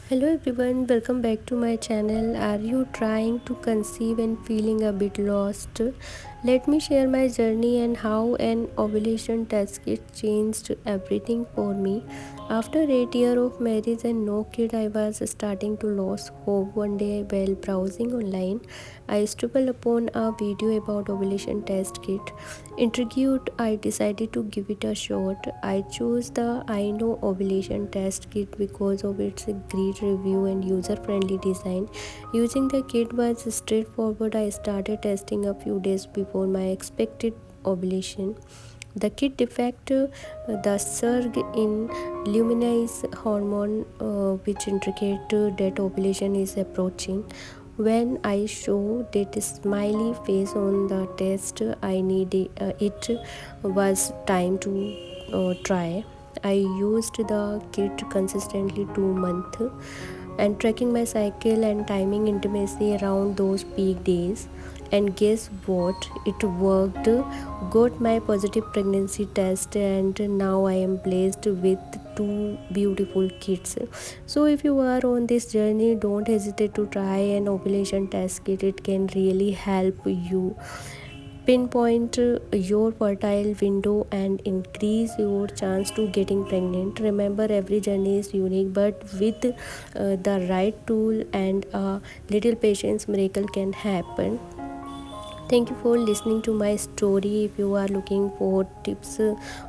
Hello everyone, welcome back to my channel. Are you trying to conceive and feeling a bit lost? Let me share my journey and how an ovulation test kit changed everything for me. After 8 years of marriage and no kid, I was starting to lose hope. One day while browsing online, I stumbled upon a video about ovulation test kit. Intrigued, I decided to give it a shot. I chose the I Know Ovulation test kit because of its great review and user-friendly design. Using the kit was straightforward. I started testing a few days before my expected ovulation. The kit detects the surge in luminous hormone, which indicates that ovulation is approaching. When I showed that smiley face on the test, I needed it was time to try. I used the kit consistently 2 months and tracking my cycle and timing intimacy around those peak days. And guess what? It worked. Got my positive pregnancy test, and now I am blessed with two beautiful kids. So, if you are on this journey, don't hesitate to try an ovulation test kit. It can really help you pinpoint your fertile window and increase your chance to getting pregnant. Remember, every journey is unique, but with the right tool and a little patience, miracle can happen. Thank you for listening to my story. If you are looking for tips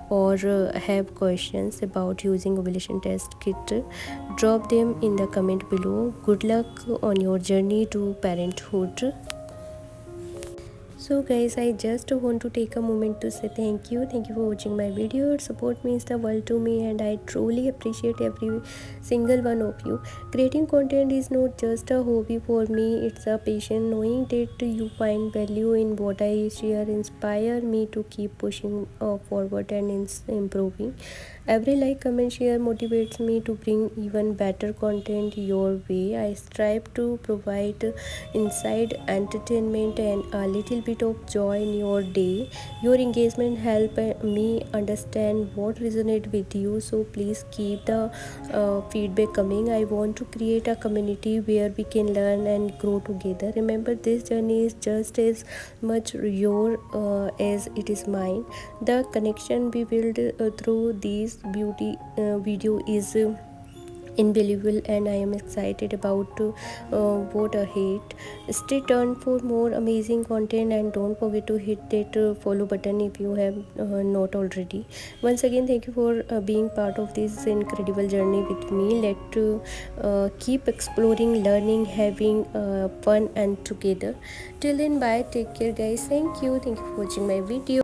or have questions about using ovulation test kit, drop them in the comment below. Good luck on your journey to parenthood. So guys, I just want to take a moment to say thank you. Thank you for watching my video. Your support means the world to me, and I truly appreciate every single one of you. Creating content is not just a hobby for me, it's a passion. Knowing that you find value in what I share inspire me to keep pushing forward and improving. Every like, comment, share motivates me to bring even better content your way. I strive to provide insight, entertainment, and a little bit of joy in your day. Your engagement help me understand what resonates with you. So please keep the feedback coming. I want to create a community where we can learn and grow together. Remember, this journey is just as much your as it is mine. The connection we build through these beauty video is invaluable, and I am excited about what ahead. Stay tuned for more amazing content, and don't forget to hit that follow button if you have not already. Once again, thank you for being part of this incredible journey with me. Let's keep exploring, learning, having fun and together. Till then, bye, take care guys. Thank you for watching my video.